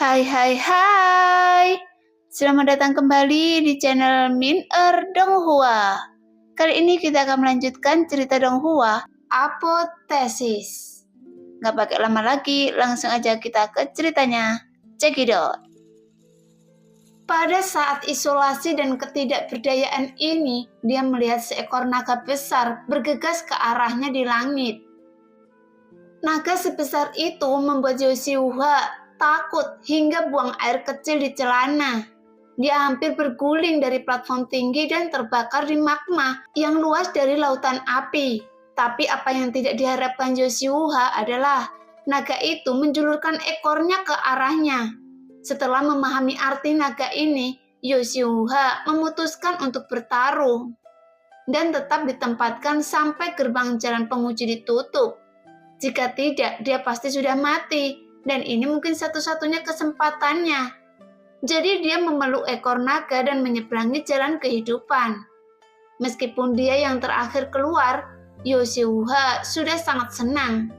Hai hai hai. Selamat datang kembali di channel Min Donghua. Kali ini kita akan melanjutkan cerita Donghua, Apotesis. Gak pakai lama lagi, langsung aja kita ke ceritanya. Cekidot. Pada saat isolasi dan ketidakberdayaan ini, dia melihat seekor naga besar bergegas ke arahnya di langit. Naga sebesar itu membuat Yoshiuha takut hingga buang air kecil di celana. Dia hampir berguling dari platform tinggi dan terbakar di magma yang luas dari lautan api. Tapi apa yang tidak diharapkan Yoshiuha adalah naga itu menjulurkan ekornya ke arahnya. Setelah memahami arti naga ini, Yoshiuha memutuskan untuk bertarung dan tetap ditempatkan sampai gerbang jalan penguji ditutup. Jika tidak, dia pasti sudah mati, dan ini mungkin satu-satunya kesempatannya. Jadi dia memeluk ekor naga dan menyeberangi jalan kehidupan. Meskipun dia yang terakhir keluar, Yoshiuha sudah sangat senang.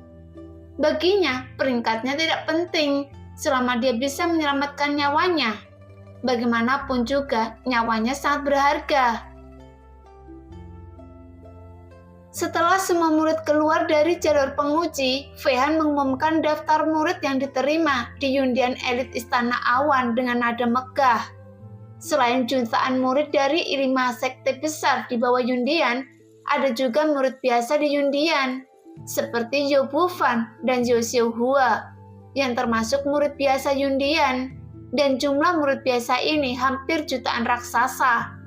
Baginya, peringkatnya tidak penting selama dia bisa menyelamatkan nyawanya. Bagaimanapun juga, nyawanya sangat berharga. Setelah semua murid keluar dari jalur penguji, Fehan mengumumkan daftar murid yang diterima di undian elit Istana Awan dengan nada megah. Selain jutaan murid dari 5 sekte besar di bawah undian, ada juga murid biasa di undian, seperti Yobufan dan Yoshiuha, yang termasuk murid biasa undian, dan jumlah murid biasa ini hampir jutaan raksasa.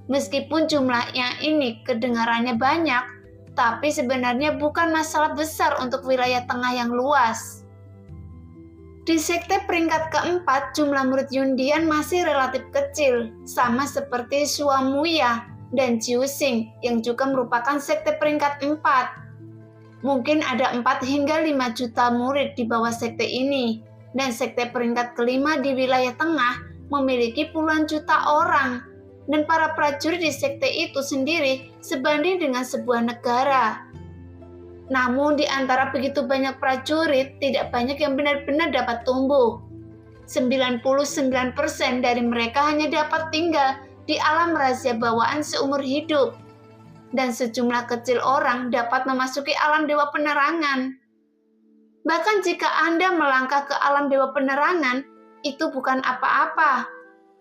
Meskipun jumlahnya ini kedengarannya banyak, tapi sebenarnya bukan masalah besar untuk wilayah tengah yang luas. Di sekte peringkat keempat, jumlah murid undian masih relatif kecil, sama seperti Suamuya dan Jiuxing yang juga merupakan sekte peringkat 4. Mungkin ada 4 hingga 5 juta murid di bawah sekte ini, dan sekte peringkat kelima di wilayah tengah memiliki puluhan juta orang. Dan para prajurit di sekte itu sendiri sebanding dengan sebuah negara. Namun di antara begitu banyak prajurit, tidak banyak yang benar-benar dapat tumbuh. 99% dari mereka hanya dapat tinggal di alam rahasia bawaan seumur hidup. Dan sejumlah kecil orang dapat memasuki alam dewa penerangan. Bahkan jika Anda melangkah ke alam dewa penerangan, itu bukan apa-apa.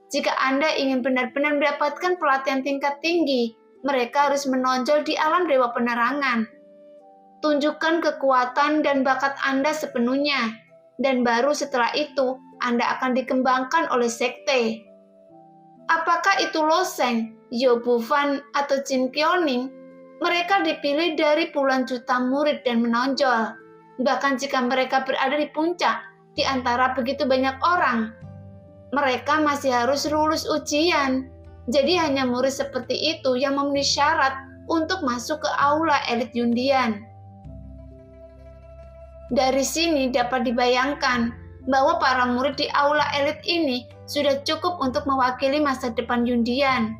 Jika Anda ingin benar-benar mendapatkan pelatihan tingkat tinggi, mereka harus menonjol di alam dewa penerangan. Tunjukkan kekuatan dan bakat Anda sepenuhnya, dan baru setelah itu Anda akan dikembangkan oleh sekte. Apakah itu Loseng, Yobufan, atau Jin Qiaoning? Mereka dipilih dari puluhan juta murid dan menonjol. Bahkan jika mereka berada di puncak, di antara begitu banyak orang, mereka masih harus lulus ujian. Jadi hanya murid seperti itu yang memenuhi syarat untuk masuk ke aula elit undian. Dari sini dapat dibayangkan bahwa para murid di aula elit ini sudah cukup untuk mewakili masa depan undian.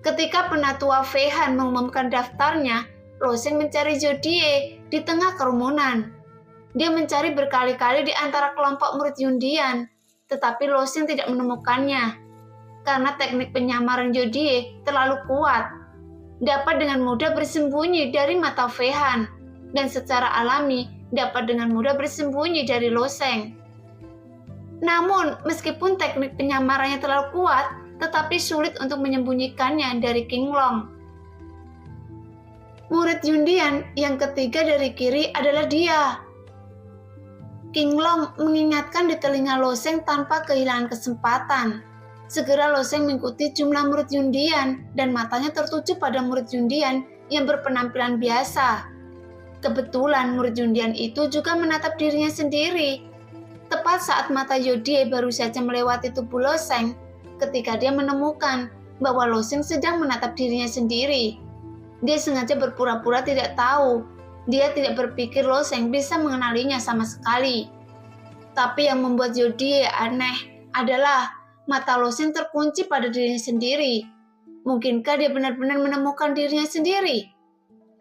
Ketika penatua Fehan mengumumkan daftarnya, Loseng mencari Zodie di tengah kerumunan. Dia mencari berkali-kali di antara kelompok murid undian, tetapi Loseng tidak menemukannya, karena teknik penyamaran Zodie terlalu kuat, dapat dengan mudah bersembunyi dari mata Fehan, dan secara alami dapat dengan mudah bersembunyi dari Loseng. Namun, meskipun teknik penyamarannya terlalu kuat, tetapi sulit untuk menyembunyikannya dari King Long. Murid undian yang ketiga dari kiri adalah dia. King Long mengingatkan di telinga Loseng tanpa kehilangan kesempatan. Segera Loseng mengikuti jumlah murid undian dan matanya tertuju pada murid undian yang berpenampilan biasa. Kebetulan murid undian itu juga menatap dirinya sendiri. Tepat saat mata Zodie baru saja melewati tubuh Loseng, ketika dia menemukan bahwa Loseng sedang menatap dirinya sendiri. Dia sengaja berpura-pura tidak tahu. Dia tidak berpikir Loseng bisa mengenalinya sama sekali. Tapi yang membuat Zodie aneh adalah mata Loseng terkunci pada dirinya sendiri. Mungkinkah dia benar-benar menemukan dirinya sendiri?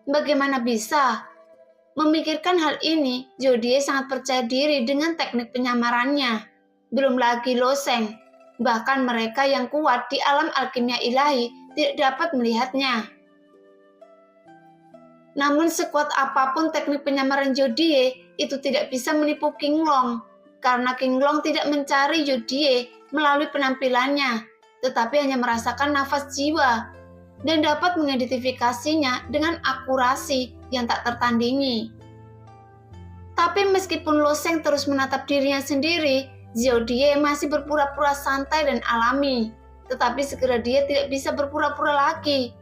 Bagaimana bisa? Memikirkan hal ini, Jodie sangat percaya diri dengan teknik penyamarannya. Belum lagi Loseng, bahkan mereka yang kuat di alam alkimia ilahi tidak dapat melihatnya. Namun sekuat apapun teknik penyamaran Jodie, itu tidak bisa menipu King Long, karena King Long tidak mencari Jodie melalui penampilannya, tetapi hanya merasakan nafas jiwa dan dapat mengidentifikasinya dengan akurasi yang tak tertandingi. Tapi meskipun Loseng terus menatap dirinya sendiri, Jodie masih berpura-pura santai dan alami. Tetapi segera dia tidak bisa berpura-pura lagi,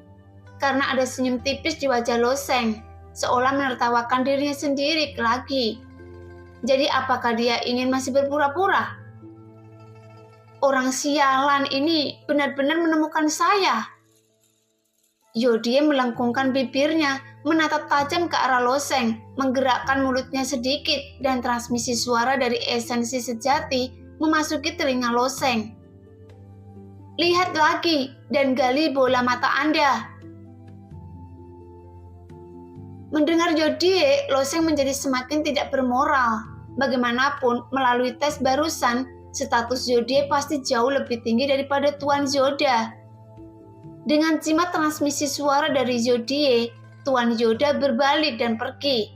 karena ada senyum tipis di wajah Loseng, seolah menertawakan dirinya sendiri lagi. Jadi apakah dia ingin masih berpura-pura? Orang sialan ini benar-benar menemukan saya. Jodie melengkungkan bibirnya, menatap tajam ke arah Loseng, menggerakkan mulutnya sedikit, dan transmisi suara dari esensi sejati memasuki telinga Loseng. Lihat lagi dan gali bola mata Anda. Mendengar Jodie, Loseng menjadi semakin tidak bermoral. Bagaimanapun, melalui tes barusan, status Jodie pasti jauh lebih tinggi daripada Tuan Yoda. Dengan jimat transmisi suara dari Jodie, Tuan Yoda berbalik dan pergi.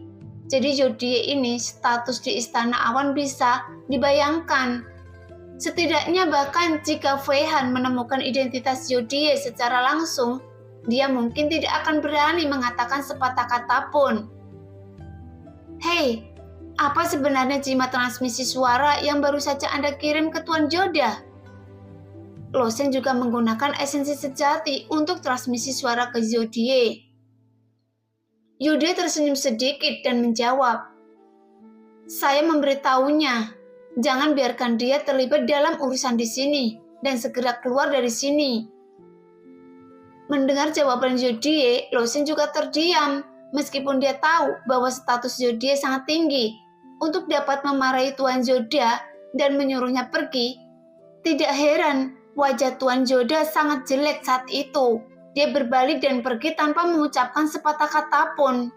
Jadi Jodie ini status di Istana Awan bisa dibayangkan. Setidaknya bahkan jika Feihan menemukan identitas Jodie secara langsung, dia mungkin tidak akan berani mengatakan sepatah kata pun. Hei, apa sebenarnya jimat transmisi suara yang baru saja Anda kirim ke Tuan Yoda? Loseng juga menggunakan esensi sejati untuk transmisi suara ke Jodie. Jodie tersenyum sedikit dan menjawab, "Saya memberitahunya, jangan biarkan dia terlibat dalam urusan di sini dan segera keluar dari sini." Mendengar jawaban Jodie, Loseng juga terdiam, meskipun dia tahu bahwa status Jodie sangat tinggi untuk dapat memarahi Tuan Yoda dan menyuruhnya pergi. Tidak heran, wajah Tuan Yoda sangat jelek saat itu. Dia berbalik dan pergi tanpa mengucapkan sepatah kata pun.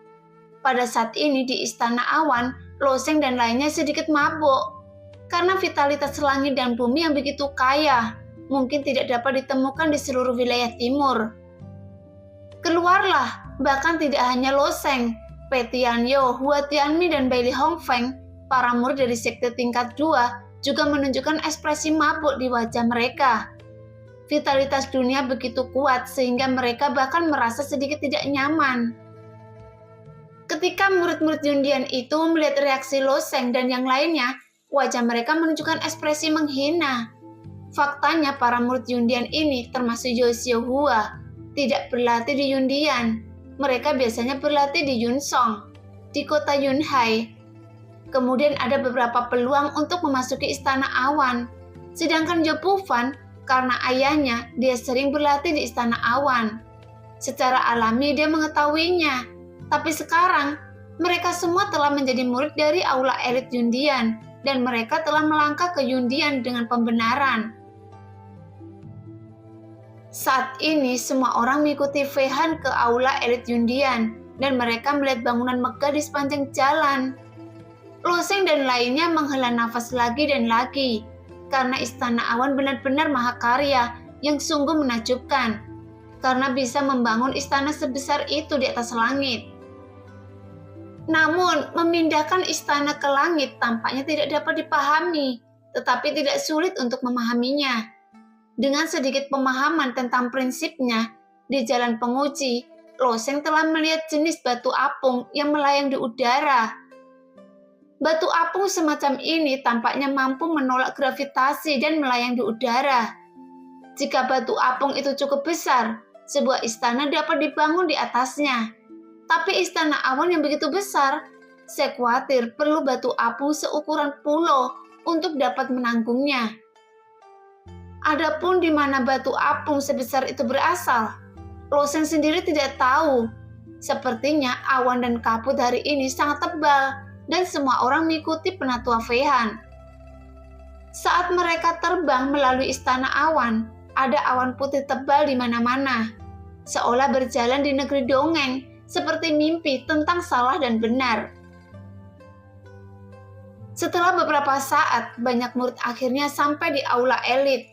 Pada saat ini di Istana Awan, Loseng dan lainnya sedikit mabuk. Karena vitalitas langit dan bumi yang begitu kaya, mungkin tidak dapat ditemukan di seluruh wilayah timur. Keluarlah, bahkan tidak hanya Loseng, Pei Tianyo, Hua Tianmi, dan Bailey Hongfeng, para murid dari sekte tingkat 2, juga menunjukkan ekspresi mabuk di wajah mereka. Vitalitas dunia begitu kuat sehingga mereka bahkan merasa sedikit tidak nyaman. Ketika murid-murid Yundian itu melihat reaksi Loseng dan yang lainnya, wajah mereka menunjukkan ekspresi menghina. Faktanya para murid Yundian ini termasuk Yoshio Hua tidak berlatih di Yundian. Mereka biasanya berlatih di Yunsong, di kota Yunhai. Kemudian ada beberapa peluang untuk memasuki Istana Awan. Sedangkan Jo Pufan, karena ayahnya, dia sering berlatih di Istana Awan. Secara alami dia mengetahuinya. Tapi sekarang, mereka semua telah menjadi murid dari aula elit Yundian, dan mereka telah melangkah ke Yundian dengan pembenaran. Saat ini, semua orang mengikuti Feihan ke aula elit Yundian, dan mereka melihat bangunan megah di sepanjang jalan. Loseng dan lainnya menghela nafas lagi dan lagi, karena Istana Awan benar-benar mahakarya yang sungguh menakjubkan, karena bisa membangun istana sebesar itu di atas langit. Namun, memindahkan istana ke langit tampaknya tidak dapat dipahami, tetapi tidak sulit untuk memahaminya. Dengan sedikit pemahaman tentang prinsipnya, di Jalan Penguji, Loseng telah melihat jenis batu apung yang melayang di udara. Batu apung semacam ini tampaknya mampu menolak gravitasi dan melayang di udara. Jika batu apung itu cukup besar, sebuah istana dapat dibangun di atasnya. Tapi Istana Awan yang begitu besar, saya khawatir perlu batu apung seukuran pulau untuk dapat menanggungnya. Adapun di mana batu apung sebesar itu berasal, Loseng sendiri tidak tahu. Sepertinya awan dan kabut hari ini sangat tebal, dan semua orang mengikuti penatua Feihan. Saat mereka terbang melalui Istana Awan, ada awan putih tebal di mana-mana, seolah berjalan di negeri dongeng seperti mimpi tentang salah dan benar. Setelah beberapa saat, banyak murid akhirnya sampai di aula elit.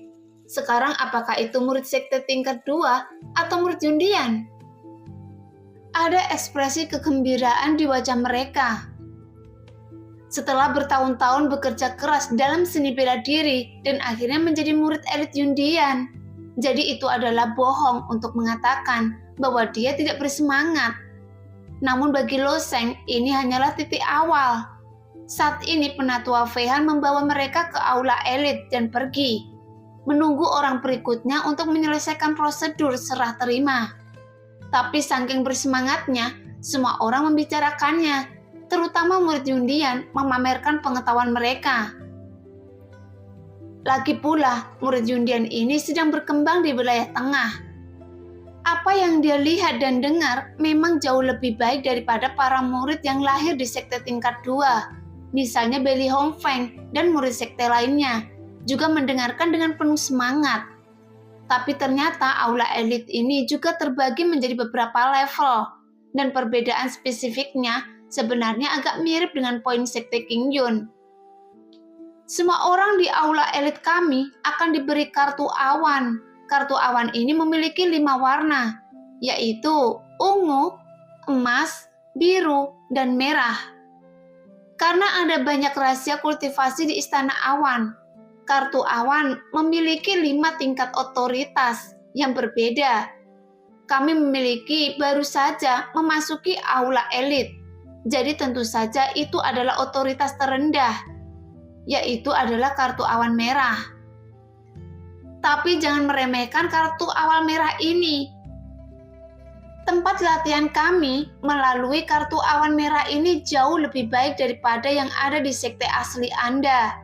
Sekarang apakah itu murid sekte tingkat 2 atau murid undian? Ada ekspresi kegembiraan di wajah mereka. Setelah bertahun-tahun bekerja keras dalam seni bela diri dan akhirnya menjadi murid elit undian. Jadi itu adalah bohong untuk mengatakan bahwa dia tidak bersemangat. Namun bagi Loseng, ini hanyalah titik awal. Saat ini penatua Fehan membawa mereka ke aula elit dan pergi, menunggu orang berikutnya untuk menyelesaikan prosedur serah terima. Tapi saking bersemangatnya, semua orang membicarakannya, terutama murid undian memamerkan pengetahuan mereka. Lagi pula, murid undian ini sedang berkembang di wilayah tengah. Apa yang dia lihat dan dengar memang jauh lebih baik daripada para murid yang lahir di sekte tingkat 2. Misalnya Beli Hongfeng dan murid sekte lainnya juga mendengarkan dengan penuh semangat. Tapi ternyata aula elit ini juga terbagi menjadi beberapa level, dan perbedaan spesifiknya sebenarnya agak mirip dengan poin sekte King Yun. Semua orang di aula elit kami akan diberi kartu awan. Kartu awan ini memiliki 5 warna, yaitu ungu, emas, biru, dan merah. Karena ada banyak rahasia kultivasi di Istana Awan, kartu awan memiliki 5 tingkat otoritas yang berbeda. Kami memiliki baru saja memasuki aula elit, jadi tentu saja itu adalah otoritas terendah, yaitu adalah kartu awan merah. Tapi jangan meremehkan kartu awan merah ini. Tempat latihan kami melalui kartu awan merah ini jauh lebih baik daripada yang ada di sekte asli Anda.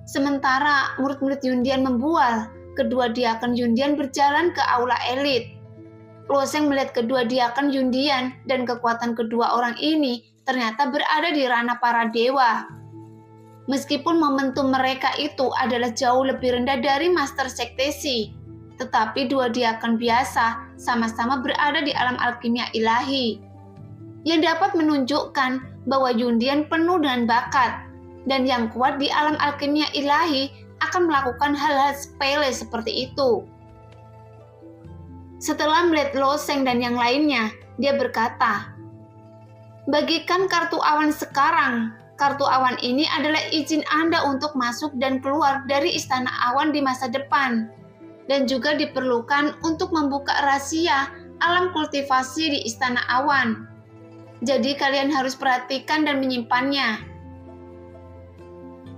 Sementara murid-murid Yundian membual, kedua diaken Yundian berjalan ke aula elit. Loseng melihat kedua diaken Yundian dan kekuatan kedua orang ini ternyata berada di ranah para dewa. Meskipun momentum mereka itu adalah jauh lebih rendah dari Master Sektesi, tetapi dua diaken biasa sama-sama berada di alam alkimia ilahi, yang dapat menunjukkan bahwa Yundian penuh dengan bakat, dan yang kuat di alam alkimia ilahi akan melakukan hal-hal sepele seperti itu. Setelah melihat Loseng dan yang lainnya, dia berkata, "Bagikan kartu awan sekarang. Kartu awan ini adalah izin Anda untuk masuk dan keluar dari Istana Awan di masa depan, dan juga diperlukan untuk membuka rahasia alam kultivasi di Istana Awan. Jadi kalian harus perhatikan dan menyimpannya."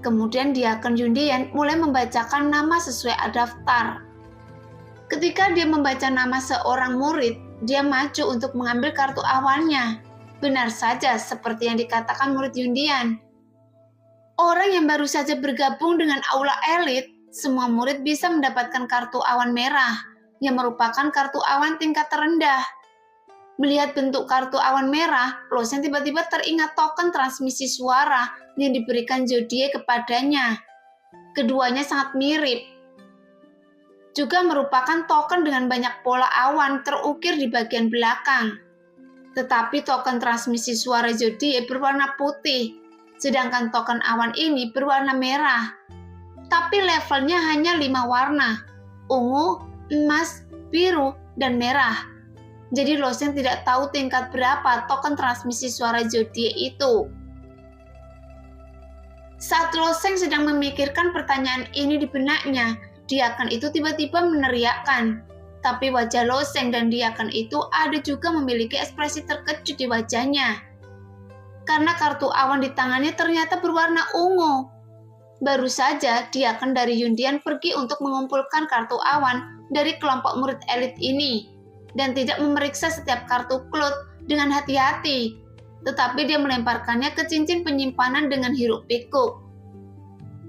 Kemudian diaken Yundian mulai membacakan nama sesuai daftar. Ketika dia membaca nama seorang murid, dia maju untuk mengambil kartu awannya. Benar saja seperti yang dikatakan murid Yundian. Orang yang baru saja bergabung dengan aula elit, semua murid bisa mendapatkan kartu awan merah, yang merupakan kartu awan tingkat terendah. Melihat bentuk kartu awan merah, Loseng tiba-tiba teringat token transmisi suara yang diberikan Zodiac kepadanya. Keduanya sangat mirip. Juga merupakan token dengan banyak pola awan terukir di bagian belakang. Tetapi token transmisi suara Zodiac berwarna putih, sedangkan token awan ini berwarna merah. Tapi levelnya hanya 5 warna, ungu, emas, biru, dan merah. Jadi Loseng tidak tahu tingkat berapa token transmisi suara Zodiac itu. Saat Loseng sedang memikirkan pertanyaan ini di benaknya, diaken itu tiba-tiba meneriakkan. Tapi wajah Loseng dan diaken itu ada juga memiliki ekspresi terkejut di wajahnya. Karena kartu awan di tangannya ternyata berwarna ungu. Baru saja diaken dari Yundian pergi untuk mengumpulkan kartu awan dari kelompok murid elit ini, dan tidak memeriksa setiap kartu klot dengan hati-hati, tetapi dia melemparkannya ke cincin penyimpanan dengan hiruk pikuk.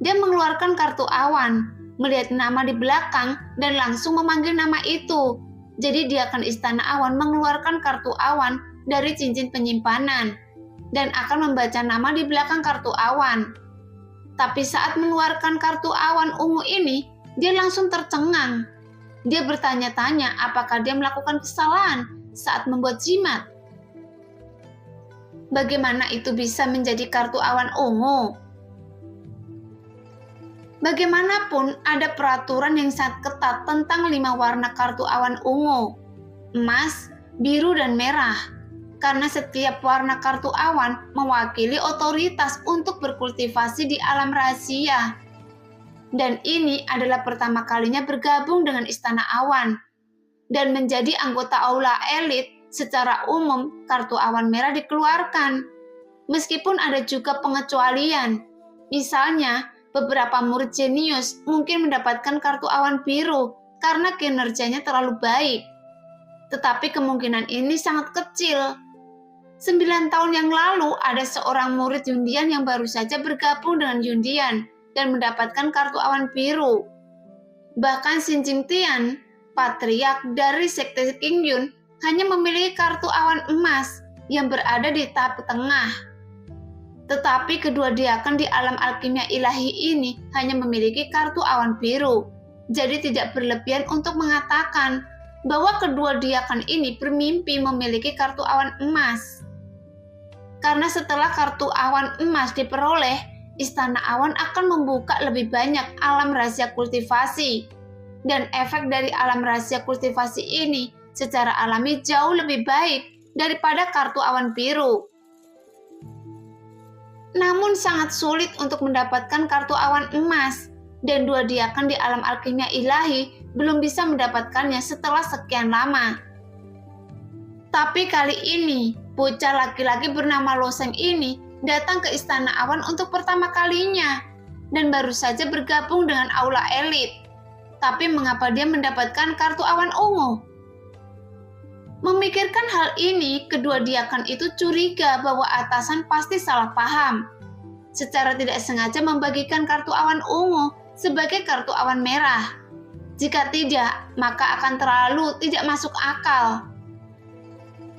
Dia mengeluarkan kartu awan, melihat nama di belakang, dan langsung memanggil nama itu. Jadi diaken Istana Awan mengeluarkan kartu awan dari cincin penyimpanan, dan akan membaca nama di belakang kartu awan. Tapi saat mengeluarkan kartu awan ungu ini, dia langsung tercengang. Dia bertanya-tanya apakah dia melakukan kesalahan saat membuat jimat. Bagaimana itu bisa menjadi kartu awan ungu? Bagaimanapun, ada peraturan yang sangat ketat tentang 5 warna kartu awan ungu: emas, biru, dan merah. Karena setiap warna kartu awan mewakili otoritas untuk berkultivasi di alam rahasia. Dan ini adalah pertama kalinya bergabung dengan Istana Awan. Dan menjadi anggota aula elit, secara umum kartu awan merah dikeluarkan. Meskipun ada juga pengecualian. Misalnya, beberapa murid jenius mungkin mendapatkan kartu awan biru karena kinerjanya terlalu baik. Tetapi kemungkinan ini sangat kecil. 9 tahun yang lalu ada seorang murid Yundian yang baru saja bergabung dengan Yundian dan mendapatkan kartu awan biru. Bahkan Xin Jingtian, patriark dari sekte Qingyun, hanya memiliki kartu awan emas yang berada di tahap tengah. Tetapi kedua diakan di alam alkimia ilahi ini hanya memiliki kartu awan biru. Jadi tidak berlebihan untuk mengatakan bahwa kedua diakan ini bermimpi memiliki kartu awan emas. Karena setelah kartu awan emas diperoleh, Istana Awan akan membuka lebih banyak alam rahasia kultivasi. Dan efek dari alam rahasia kultivasi ini secara alami jauh lebih baik daripada kartu awan biru. Namun sangat sulit untuk mendapatkan kartu awan emas, dan dua diakan di alam alkimia ilahi belum bisa mendapatkannya setelah sekian lama. Tapi kali ini, bocah laki-laki bernama Loseng ini datang ke Istana Awan untuk pertama kalinya dan baru saja bergabung dengan aula elit. Tapi mengapa dia mendapatkan kartu awan ungu? Memikirkan hal ini, kedua diakan itu curiga bahwa atasan pasti salah paham. Secara tidak sengaja membagikan kartu awan ungu sebagai kartu awan merah. Jika tidak, maka akan terlalu tidak masuk akal.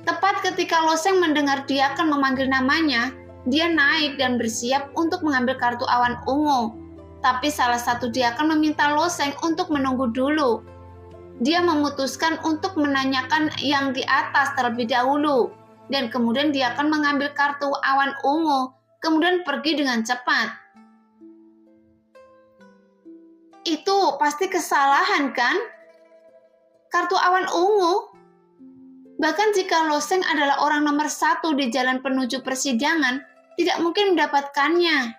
Tepat ketika Loseng mendengar diakan memanggil namanya, dia naik dan bersiap untuk mengambil kartu awan ungu. Tapi salah satu diakan meminta Loseng untuk menunggu dulu. Dia memutuskan untuk menanyakan yang di atas terlebih dahulu, dan kemudian dia akan mengambil kartu awan ungu, kemudian pergi dengan cepat. Itu pasti kesalahan, kan? Kartu awan ungu? Bahkan jika Loseng adalah orang nomor 1 di jalan menuju persidangan, tidak mungkin mendapatkannya.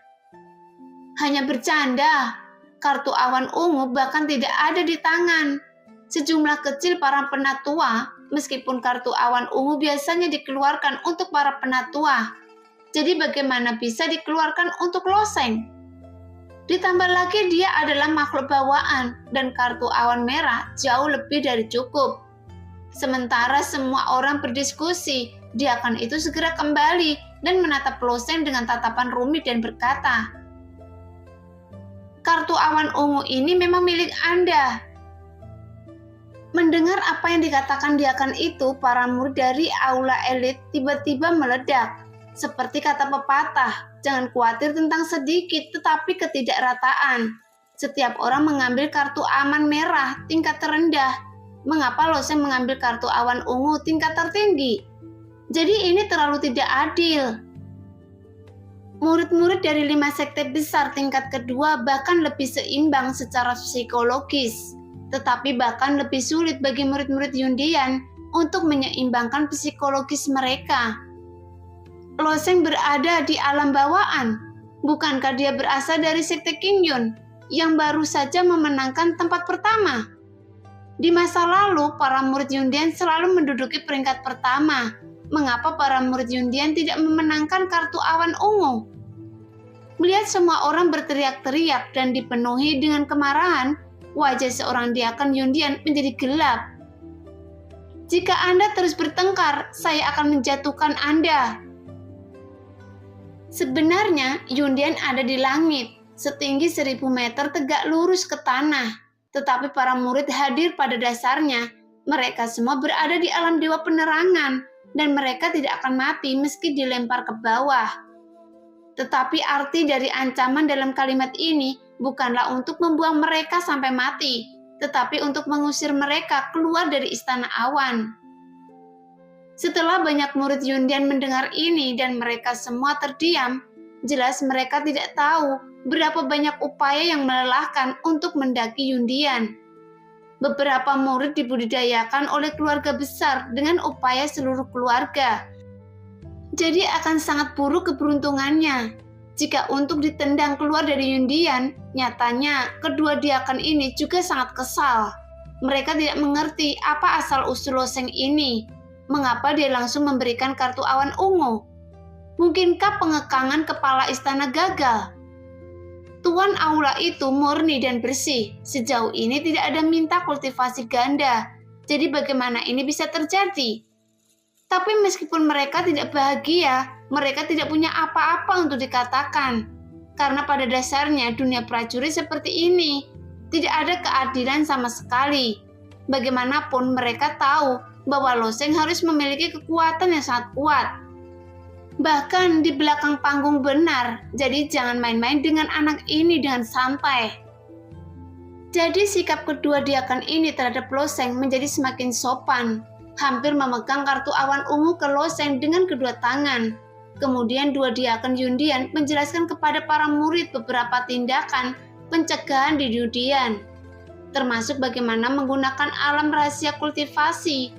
Hanya bercanda, kartu awan ungu bahkan tidak ada di tangan. Sejumlah kecil para penatua, meskipun kartu awan ungu biasanya dikeluarkan untuk para penatua. Jadi bagaimana bisa dikeluarkan untuk Loseng? Ditambah lagi dia adalah makhluk bawaan dan kartu awan merah jauh lebih dari cukup. Sementara semua orang berdiskusi, diakan itu segera kembali dan menatap Loseng dengan tatapan rumit dan berkata, "Kartu awan ungu ini memang milik Anda." Mendengar apa yang dikatakan diakan itu, para murid dari aula elit tiba-tiba meledak. Seperti kata pepatah, jangan khawatir tentang sedikit tetapi ketidakrataan. Setiap orang mengambil kartu aman merah tingkat terendah. Mengapa Loseng mengambil kartu awan ungu tingkat tertinggi? Jadi ini terlalu tidak adil. Murid-murid dari 5 sekte besar tingkat kedua bahkan lebih seimbang secara psikologis. Tetapi bahkan lebih sulit bagi murid-murid Yundian untuk menyeimbangkan psikologis mereka. Loseng berada di alam bawaan. Bukankah dia berasal dari sekte Qingyun yang baru saja memenangkan tempat pertama? Di masa lalu, para murid Yundian selalu menduduki peringkat pertama. Mengapa para murid Yundian tidak memenangkan kartu awan ungu? Melihat semua orang berteriak-teriak dan dipenuhi dengan kemarahan, wajah seorang diakan Yundian menjadi gelap. "Jika Anda terus bertengkar, saya akan menjatuhkan Anda." Sebenarnya, Yundian ada di langit, setinggi 1000 meter tegak lurus ke tanah. Tetapi para murid hadir pada dasarnya. Mereka semua berada di alam dewa penerangan, dan mereka tidak akan mati meski dilempar ke bawah. Tetapi arti dari ancaman dalam kalimat ini bukanlah untuk membuang mereka sampai mati, tetapi untuk mengusir mereka keluar dari Istana Awan. Setelah banyak murid Yundian mendengar ini dan mereka semua terdiam, jelas mereka tidak tahu berapa banyak upaya yang melelahkan untuk mendaki Yundian. Beberapa murid dibudidayakan oleh keluarga besar dengan upaya seluruh keluarga. Jadi akan sangat buruk keberuntungannya jika untuk ditendang keluar dari Yundian. Nyatanya kedua diakan ini juga sangat kesal. Mereka tidak mengerti apa asal-usul loseng ini. Mengapa dia langsung memberikan kartu awan ungu? Mungkinkah pengekangan kepala istana gagal? Tuan aula itu murni dan bersih. Sejauh ini tidak ada minta kultivasi ganda. Jadi bagaimana ini bisa terjadi? Tapi meskipun mereka tidak bahagia, mereka tidak punya apa-apa untuk dikatakan. Karena pada dasarnya dunia prajurit seperti ini. Tidak ada keadilan sama sekali. Bagaimanapun mereka tahu bahwa loseng harus memiliki kekuatan yang sangat kuat. Bahkan di belakang panggung benar, jadi jangan main-main dengan anak ini dengan santai. Jadi sikap kedua diakan ini terhadap loseng menjadi semakin sopan. Hampir memegang kartu awan ungu ke loseng dengan kedua tangan. Kemudian dua diakan Yundian menjelaskan kepada para murid beberapa tindakan pencegahan di Yundian, termasuk bagaimana menggunakan alam rahasia kultivasi.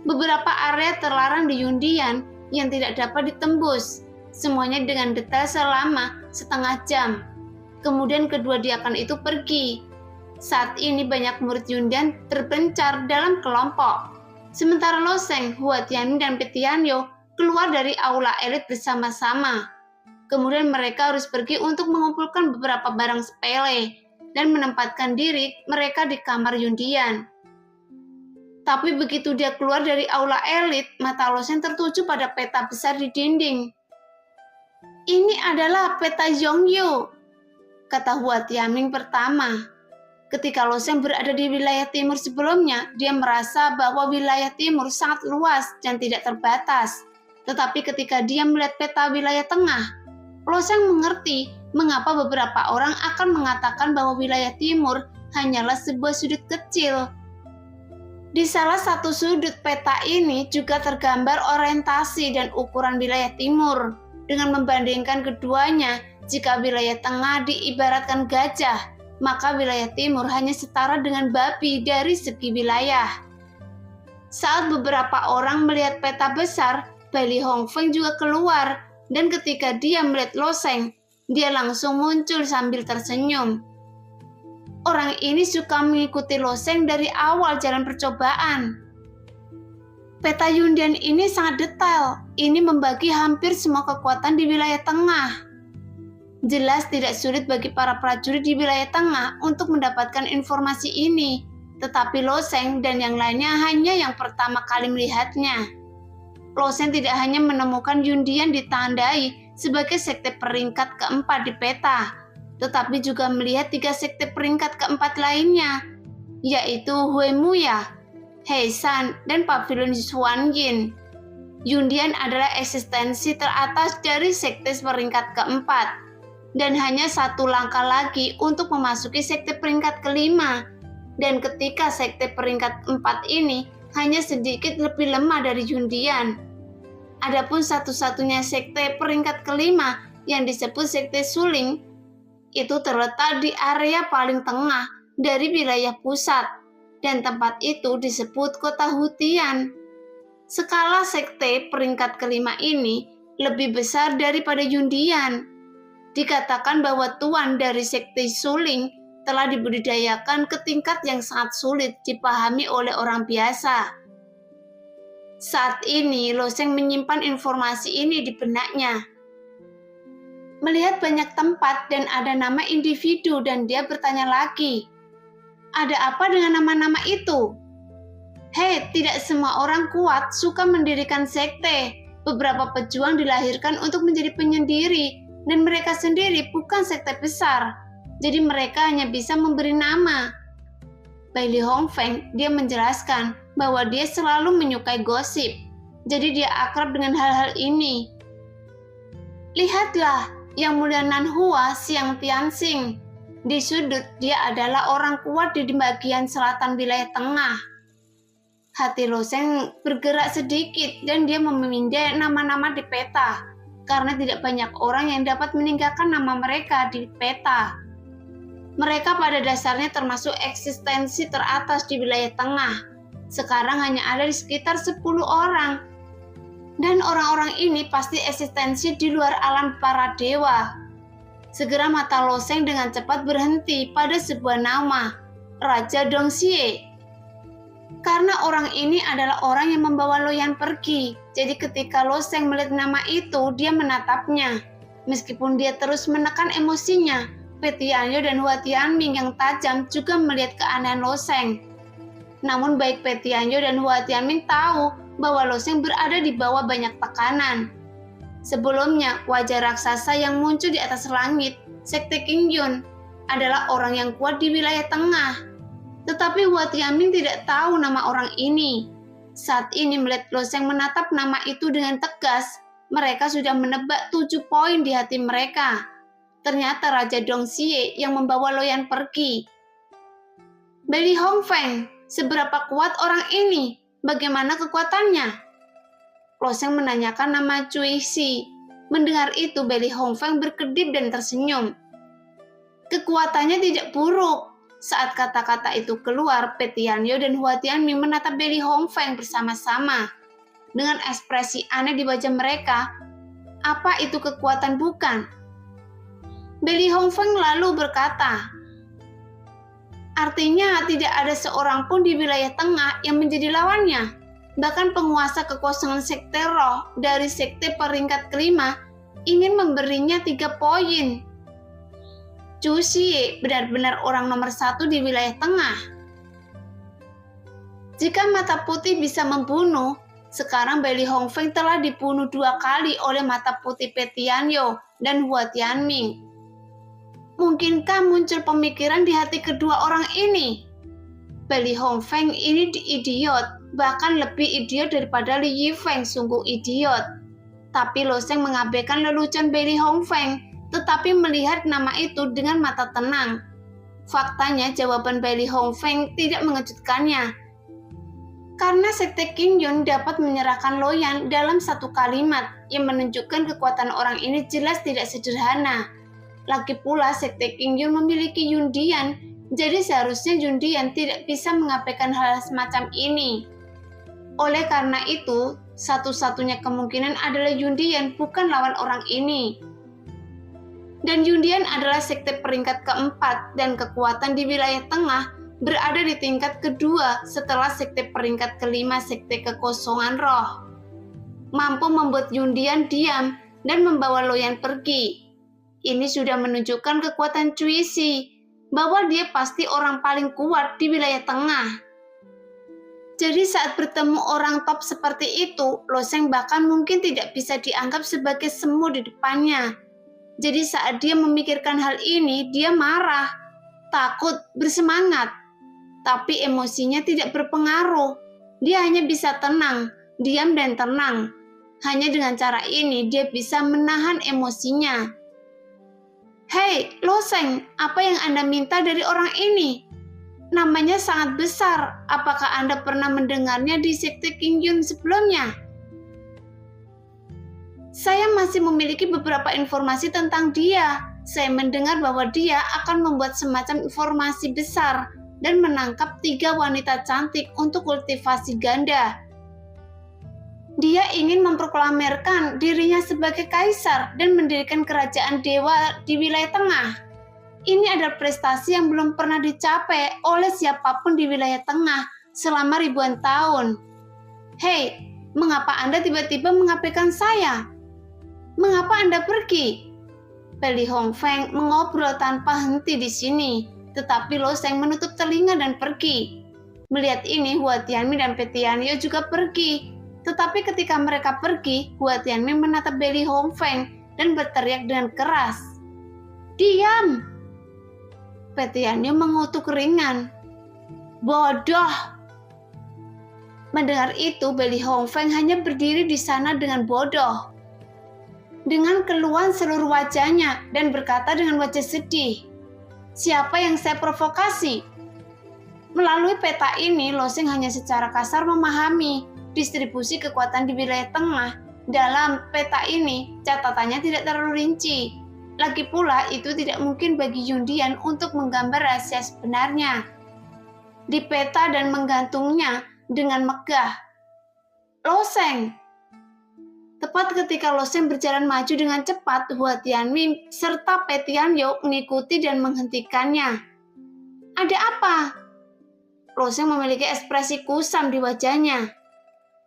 Beberapa area terlarang di Yundian yang tidak dapat ditembus, semuanya dengan detail selama setengah jam. Kemudian kedua diakan itu pergi. Saat ini banyak murid Yundian terpencar dalam kelompok. Sementara Loseng, Hua Tianming, dan Petianyo keluar dari aula elit bersama-sama. Kemudian mereka harus pergi untuk mengumpulkan beberapa barang sepele dan menempatkan diri mereka di kamar Yundian. Tapi begitu dia keluar dari aula elit, mata Loseng tertuju pada peta besar di dinding. Ini adalah peta Yongyu, kata Hua Tianming pertama. Ketika Loseng berada di wilayah timur sebelumnya, dia merasa bahwa wilayah timur sangat luas dan tidak terbatas. Tetapi ketika dia melihat peta wilayah tengah, Loseng mengerti mengapa beberapa orang akan mengatakan bahwa wilayah timur hanyalah sebuah sudut kecil. Di salah satu sudut peta ini juga tergambar orientasi dan ukuran wilayah timur. Dengan membandingkan keduanya, jika wilayah tengah diibaratkan gajah, maka wilayah timur hanya setara dengan babi dari segi wilayah. Saat beberapa orang melihat peta besar, Baili Hongfeng juga keluar, dan ketika dia melihat Loseng, dia langsung muncul sambil tersenyum. Orang ini suka mengikuti Loseng dari awal jalan percobaan. Peta Yundian ini sangat detail. Ini membagi hampir semua kekuatan di wilayah tengah. Jelas tidak sulit bagi para prajurit di wilayah tengah untuk mendapatkan informasi ini. Tetapi Loseng dan yang lainnya hanya yang pertama kali melihatnya. Loseng tidak hanya menemukan Yundian ditandai sebagai sekte peringkat keempat di peta, tetapi juga melihat 3 sekte peringkat keempat lainnya, yaitu Huemuya, Heisan, dan Pavilion Xuanyin. Yundian adalah eksistensi teratas dari sekte peringkat keempat, dan hanya 1 langkah lagi untuk memasuki sekte peringkat kelima. Dan ketika sekte peringkat 4 ini hanya sedikit lebih lemah dari Yundian. Adapun satu-satunya sekte peringkat kelima yang disebut sekte Suling itu terletak di area paling tengah dari wilayah pusat, dan tempat itu disebut kota Hutian. Skala sekte peringkat kelima ini lebih besar daripada Yundian. Dikatakan bahwa tuan dari sekte Suling telah dibudidayakan ke tingkat yang sangat sulit dipahami oleh orang biasa. Saat ini Loseng menyimpan informasi ini di benaknya. Melihat banyak tempat dan ada nama individu, dan dia bertanya lagi, ada apa dengan nama-nama itu? Hei, tidak semua orang kuat suka mendirikan sekte. Beberapa pejuang dilahirkan untuk menjadi penyendiri, dan mereka sendiri bukan sekte besar. Jadi mereka hanya bisa memberi nama. Baili Hongfeng, dia menjelaskan bahwa dia selalu menyukai gosip. Jadi dia akrab dengan hal-hal ini. Lihatlah, Yang Mulia Nanhua Xiang Tianxing. Di sudut dia adalah orang kuat di bagian selatan wilayah tengah. Hati Lo Sheng bergerak sedikit dan dia memindai nama-nama di peta, karena tidak banyak orang yang dapat meninggalkan nama mereka di peta. Mereka pada dasarnya termasuk eksistensi teratas di wilayah tengah. Sekarang hanya ada di sekitar 10 orang. Dan orang-orang ini pasti eksistensi di luar alam para dewa. Segera mata Lo Sheng dengan cepat berhenti pada sebuah nama, Raja Dongxie. Karena orang ini adalah orang yang membawa Lo Yan pergi. Jadi ketika Lo Sheng melihat nama itu, dia menatapnya. Meskipun dia terus menekan emosinya, Pe Tianyu dan Hua Tianming yang tajam juga melihat keanehan Lo Sheng. Namun baik Pe Tianyu dan Hua Tianming tahu bahwa Lo Sheng berada di bawah banyak tekanan. Sebelumnya, wajah raksasa yang muncul di atas langit, Sekte Qingyun, adalah orang yang kuat di wilayah tengah. Tetapi Hua Tianming tidak tahu nama orang ini. Saat ini melihat Lo Sheng menatap nama itu dengan tegas, mereka sudah menebak 7 poin di hati mereka. Ternyata Raja Dongxie yang membawa Lo Yan pergi. Bei Hongfeng, seberapa kuat orang ini? Bagaimana kekuatannya? Lo Sheng menanyakan nama Cui Xi. Mendengar itu, Bei Hongfeng berkedip dan tersenyum. Kekuatannya tidak buruk. Saat kata-kata itu keluar, Pe Tianyu dan Hua Tianming menatap Bei Hongfeng bersama-sama. Dengan ekspresi aneh di wajah mereka, apa itu kekuatan bukan? Bei Hongfeng lalu berkata, artinya tidak ada seorang pun di wilayah tengah yang menjadi lawannya. Bahkan penguasa kekosongan sekte roh dari sekte peringkat kelima ingin memberinya 3 poin. Cui Xi benar-benar orang nomor 1 di wilayah tengah. Jika mata putih bisa membunuh, sekarang Bei Hongfeng telah dibunuh 2 kali oleh mata putih Pe Tianyu dan Hua Tianming. Mungkinkah muncul pemikiran di hati kedua orang ini? Bei Hongfeng ini idiot, bahkan lebih idiot daripada Li Yifeng, sungguh idiot. Tapi Lo Sheng mengabaikan lelucon Bei Hongfeng, tetapi melihat nama itu dengan mata tenang. Faktanya jawaban Bei Hongfeng tidak mengejutkannya. Karena Sekte Qingyun dapat menyerahkan Lo Yan dalam 1 kalimat yang menunjukkan kekuatan orang ini jelas tidak sederhana. Lagi pula Sekte Qingyun memiliki Yundian, jadi seharusnya Yundian tidak bisa mengabaikan hal semacam ini. Oleh karena itu, satu-satunya kemungkinan adalah Yundian bukan lawan orang ini. Dan Yundian adalah sekte peringkat keempat dan kekuatan di wilayah tengah berada di tingkat kedua setelah sekte peringkat kelima, sekte kekosongan roh. Mampu membuat Yundian diam dan membawa Lo Yan pergi. Ini sudah menunjukkan kekuatan Cui Xi, bahwa dia pasti orang paling kuat di wilayah tengah. Jadi saat bertemu orang top seperti itu, Lo Sheng bahkan mungkin tidak bisa dianggap sebagai semu di depannya. Jadi saat dia memikirkan hal ini, dia marah, takut, bersemangat. Tapi emosinya tidak berpengaruh. Dia hanya bisa tenang, diam dan tenang. Hanya dengan cara ini dia bisa menahan emosinya. Hei, Lo Sheng, apa yang Anda minta dari orang ini? Namanya sangat besar. Apakah Anda pernah mendengarnya di sekte Qingyun sebelumnya? Saya masih memiliki beberapa informasi tentang dia. Saya mendengar bahwa dia akan membuat semacam informasi besar dan menangkap 3 wanita cantik untuk kultivasi ganda. Dia ingin memproklamirkan dirinya sebagai kaisar dan mendirikan kerajaan dewa di wilayah tengah. Ini adalah prestasi yang belum pernah dicapai oleh siapapun di wilayah tengah selama ribuan tahun. Hei, mengapa Anda tiba-tiba mengabaikan saya? Mengapa Anda pergi? Bei Hongfeng mengobrol tanpa henti di sini, tetapi Lo Sheng menutup telinga dan pergi. Melihat ini, Hua Tianming dan Pe Tianyu juga pergi. Tetapi ketika mereka pergi, Hua Tianming menatap Bei Hongfeng dan berteriak dengan keras. Diam! Pe Tianyu mengutuk ringan. Bodoh! Mendengar itu, Bei Hongfeng hanya berdiri di sana dengan bodoh. Dengan keluhan seluruh wajahnya dan berkata dengan wajah sedih. Siapa yang saya provokasi? Melalui peta ini, Losing hanya secara kasar memahami distribusi kekuatan di wilayah tengah. Dalam peta ini, catatannya tidak terlalu rinci. Lagi pula, itu tidak mungkin bagi Yundian untuk menggambar rahasia sebenarnya di peta dan menggantungnya dengan megah. Loseng. Tepat ketika Loseng berjalan maju dengan cepat, Hua Tianming serta Pe Tianyu mengikuti dan menghentikannya. Ada apa? Loseng memiliki ekspresi kusam di wajahnya.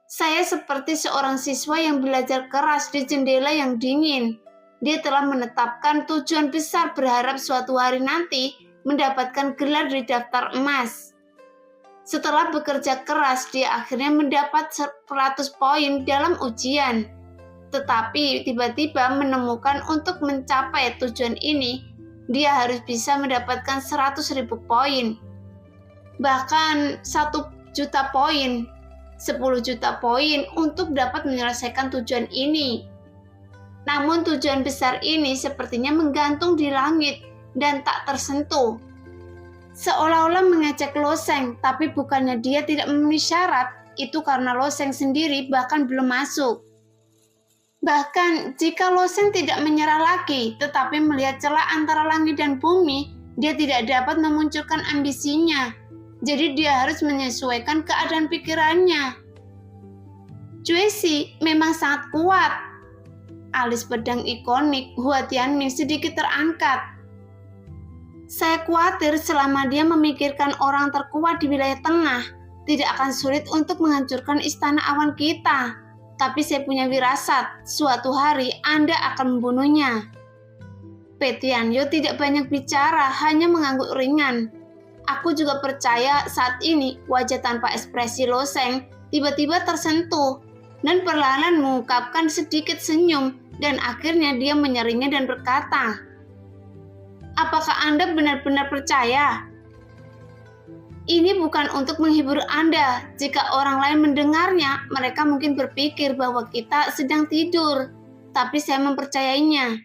Saya seperti seorang siswa yang belajar keras di jendela yang dingin. Dia telah menetapkan tujuan besar berharap suatu hari nanti mendapatkan gelar di daftar emas. Setelah bekerja keras, dia akhirnya mendapat 100 poin dalam ujian. Tetapi tiba-tiba menemukan untuk mencapai tujuan ini, dia harus bisa mendapatkan 100.000 poin. Bahkan 1 juta poin, 10 juta poin untuk dapat menyelesaikan tujuan ini. Namun tujuan besar ini sepertinya menggantung di langit dan tak tersentuh. Seolah-olah mengecek Loseng, tapi bukannya dia tidak memenuhi syarat, itu karena Loseng sendiri bahkan belum masuk. Bahkan jika Loseng tidak menyerah lagi, tetapi melihat celah antara langit dan bumi, dia tidak dapat memunculkan ambisinya. Jadi dia harus menyesuaikan keadaan pikirannya. Juesi memang sangat kuat. Alis pedang ikonik Hua Tianming sedikit terangkat. Saya khawatir selama dia memikirkan orang terkuat di wilayah tengah, tidak akan sulit untuk menghancurkan istana awan kita. Tapi saya punya firasat, suatu hari Anda akan membunuhnya. Pe Tianyu tidak banyak bicara, hanya mengangguk ringan. Aku juga percaya saat ini wajah tanpa ekspresi Loseng tiba-tiba tersentuh dan perlahan mengungkapkan sedikit senyum dan akhirnya dia menyeringnya dan berkata, "Apakah Anda benar-benar percaya?" Ini bukan untuk menghibur Anda. Jika orang lain mendengarnya, mereka mungkin berpikir bahwa kita sedang tidur. Tapi saya mempercayainya.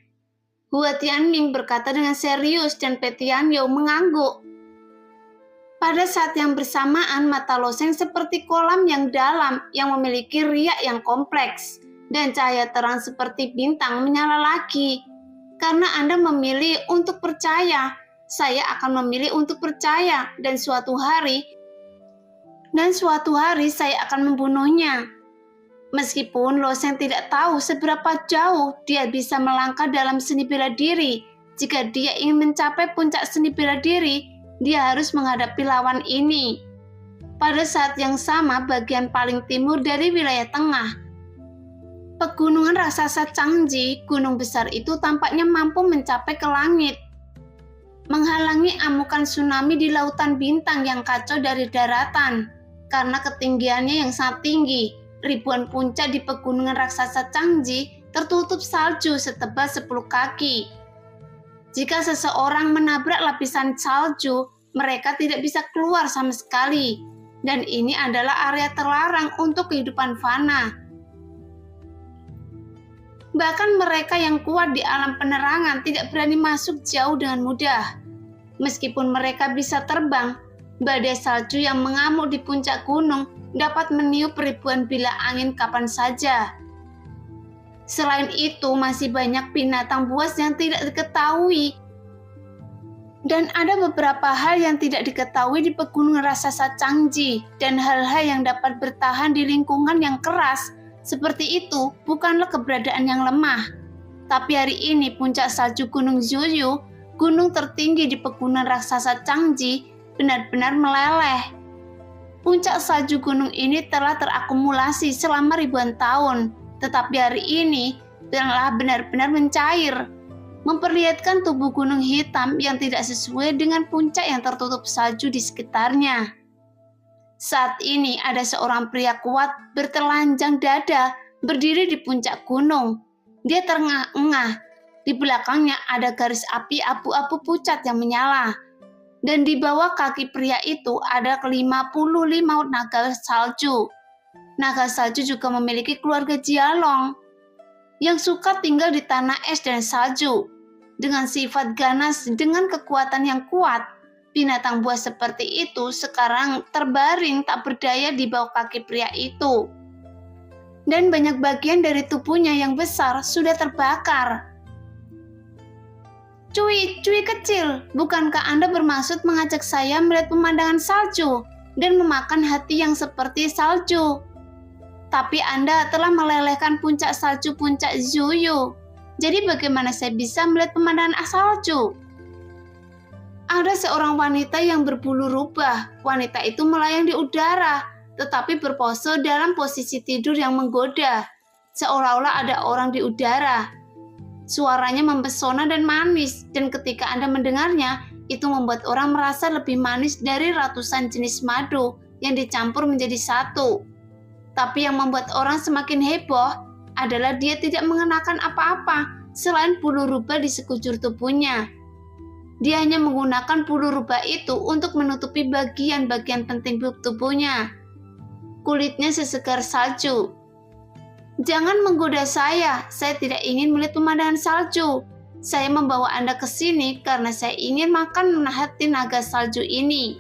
Hua Tianming berkata dengan serius dan Pe Tianyu mengangguk. Pada saat yang bersamaan, mata Loseng seperti kolam yang dalam yang memiliki riak yang kompleks. Dan cahaya terang seperti bintang menyala lagi. Karena Anda memilih untuk percaya, saya akan memilih untuk percaya, dan suatu hari saya akan membunuhnya. Meskipun Loseng tidak tahu seberapa jauh dia bisa melangkah dalam seni bela diri, jika dia ingin mencapai puncak seni bela diri, dia harus menghadapi lawan ini. Pada saat yang sama, bagian paling timur dari wilayah tengah, pegunungan raksasa Changji, gunung besar itu tampaknya mampu mencapai ke langit, menghalangi amukan tsunami di lautan bintang yang kacau dari daratan. Karena ketinggiannya yang sangat tinggi, ribuan puncak di pegunungan raksasa Changji tertutup salju setebal 10 kaki. Jika seseorang menabrak lapisan salju, mereka tidak bisa keluar sama sekali. Dan ini adalah area terlarang untuk kehidupan fana. Bahkan mereka yang kuat di alam penerangan tidak berani masuk jauh dengan mudah. Meskipun mereka bisa terbang, badai salju yang mengamuk di puncak gunung dapat meniup ribuan bilah angin kapan saja. Selain itu, masih banyak binatang buas yang tidak diketahui. Dan ada beberapa hal yang tidak diketahui di pegunungan raksasa Changji, dan hal-hal yang dapat bertahan di lingkungan yang keras. Seperti itu bukanlah keberadaan yang lemah. Tapi hari ini puncak salju Gunung Zuyu, gunung tertinggi di pegunungan raksasa Changji, benar-benar meleleh. Puncak salju gunung ini telah terakumulasi selama ribuan tahun, tetapi hari ini telah benar-benar mencair, memperlihatkan tubuh gunung hitam yang tidak sesuai dengan puncak yang tertutup salju di sekitarnya. Saat ini ada seorang pria kuat bertelanjang dada berdiri di puncak gunung. Dia terengah-engah. Di belakangnya ada garis api abu-abu pucat yang menyala. Dan di bawah kaki pria itu ada 55 naga salju. Naga salju juga memiliki keluarga Jialong yang suka tinggal di tanah es dan salju. Dengan sifat ganas dengan kekuatan yang kuat, Binatang buas seperti itu sekarang terbaring tak berdaya di bawah kaki pria itu. Dan banyak bagian dari tubuhnya yang besar sudah terbakar. Cui kecil, bukankah Anda bermaksud mengajak saya melihat pemandangan salju dan memakan hati yang seperti salju? Tapi Anda telah melelehkan puncak salju puncak Zuyu. Jadi bagaimana saya bisa melihat pemandangan salju? Ada seorang wanita yang berbulu rubah. Wanita itu melayang di udara, tetapi berpose dalam posisi tidur yang menggoda, seolah-olah ada orang di udara. Suaranya mempesona dan manis, dan ketika Anda mendengarnya, itu membuat orang merasa lebih manis dari ratusan jenis madu yang dicampur menjadi satu. Tapi yang membuat orang semakin heboh adalah dia tidak mengenakan apa-apa selain bulu rubah di sekujur tubuhnya. Dia hanya menggunakan bulu rubah itu untuk menutupi bagian-bagian penting tubuhnya. Kulitnya sesegar salju. Jangan menggoda saya tidak ingin melihat pemandangan salju. Saya membawa Anda ke sini karena saya ingin makan hati naga salju ini.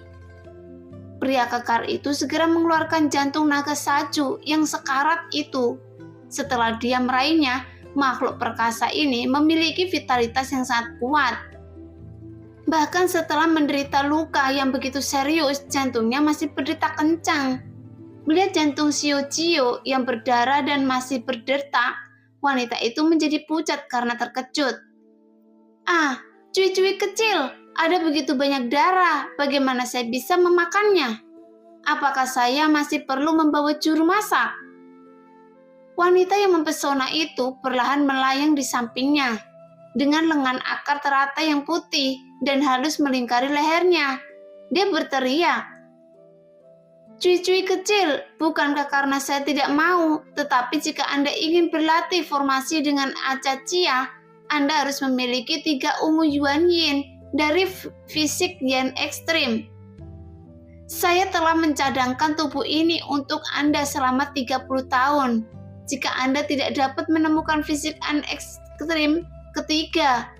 Pria kekar itu segera mengeluarkan jantung naga salju yang sekarat itu. Setelah dia meraihnya, makhluk perkasa ini memiliki vitalitas yang sangat kuat. Bahkan setelah menderita luka yang begitu serius, jantungnya masih berdetak kencang. Melihat jantung Xiao yang berdarah dan masih berdetak, wanita itu menjadi pucat karena terkejut. Cui kecil, ada begitu banyak darah, bagaimana saya bisa memakannya? Apakah saya masih perlu membawa juru masak? Wanita yang mempesona itu perlahan melayang di sampingnya, dengan lengan akar terata yang putih dan halus melingkari lehernya. Dia berteriak, Cui kecil, bukankah karena saya tidak mau, tetapi jika Anda ingin berlatih formasi dengan Acacia, Anda harus memiliki 3 ungu Yuan Yin dari fisik Yin ekstrim. Saya telah mencadangkan tubuh ini untuk Anda selama 30 tahun. Jika Anda tidak dapat menemukan fisik Yin ekstrim ketiga,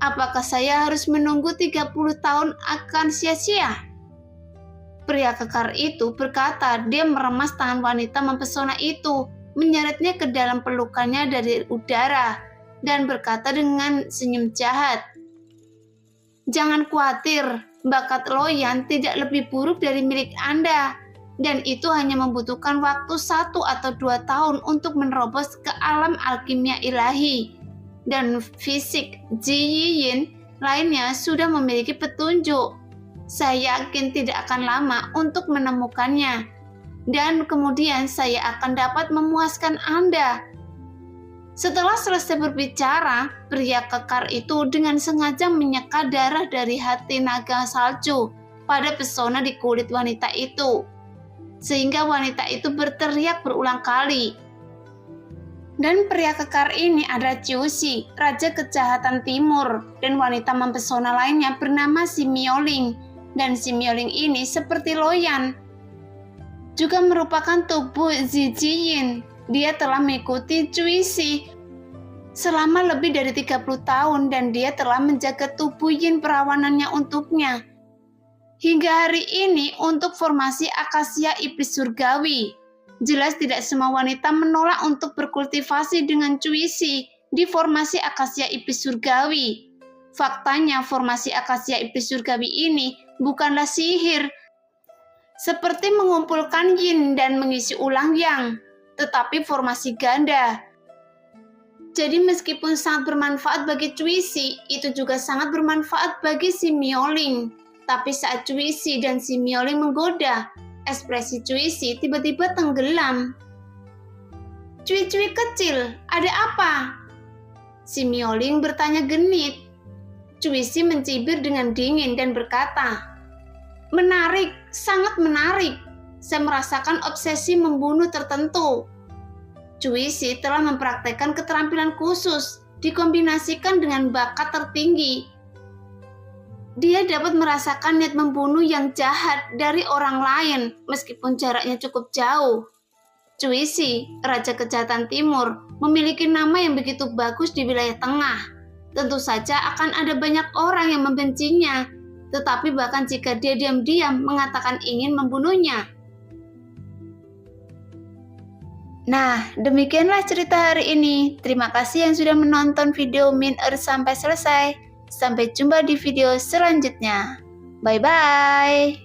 apakah saya harus menunggu 30 tahun akan sia-sia? Pria kekar itu berkata, dia meremas tangan wanita mempesona itu, menyeretnya ke dalam pelukannya dari udara, dan berkata dengan senyum jahat, Jangan khawatir, bakat Loyan tidak lebih buruk dari milik Anda, dan itu hanya membutuhkan waktu 1 atau 2 tahun untuk menerobos ke alam alkimia ilahi, dan fisik Ji Yin lainnya sudah memiliki petunjuk. Saya yakin tidak akan lama untuk menemukannya, dan kemudian saya akan dapat memuaskan Anda. Setelah selesai berbicara, pria kekar itu dengan sengaja menyeka darah dari hati naga salju pada pesona di kulit wanita itu, sehingga wanita itu berteriak berulang kali. Dan pria kekar ini adalah Ciusi, Raja Kejahatan Timur, dan wanita mempesona lainnya bernama Si Mioling. Dan Si Mioling ini seperti Loyan, juga merupakan tubuh Zijiyin. Dia telah mengikuti Cuisi selama lebih dari 30 tahun dan dia telah menjaga tubuh Yin perawanannya untuknya. Hingga hari ini untuk formasi akasia iblis surgawi. Jelas tidak semua wanita menolak untuk berkultivasi dengan Cuisi di formasi akasia iblis surgawi. Faktanya formasi akasia iblis surgawi ini bukanlah sihir, seperti mengumpulkan yin dan mengisi ulang yang, tetapi formasi ganda. Jadi meskipun sangat bermanfaat bagi Cuisi, itu juga sangat bermanfaat bagi Si Mioling. Tapi saat Cuisi dan Si Mioling menggoda, ekspresi Cuisi tiba-tiba tenggelam. Cui kecil, ada apa? Si Mioling bertanya genit. Cuisi mencibir dengan dingin dan berkata, Menarik, sangat menarik. Saya merasakan obsesi membunuh tertentu. Cuisi telah mempraktekkan keterampilan khusus, dikombinasikan dengan bakat tertinggi. Dia dapat merasakan niat membunuh yang jahat dari orang lain, meskipun jaraknya cukup jauh. Cuisi, Raja Kejahatan Timur, memiliki nama yang begitu bagus di wilayah tengah. Tentu saja akan ada banyak orang yang membencinya, tetapi bahkan jika dia diam-diam mengatakan ingin membunuhnya. Nah, demikianlah cerita hari ini. Terima kasih yang sudah menonton video Min Earth sampai selesai. Sampai jumpa di video selanjutnya. Bye-bye.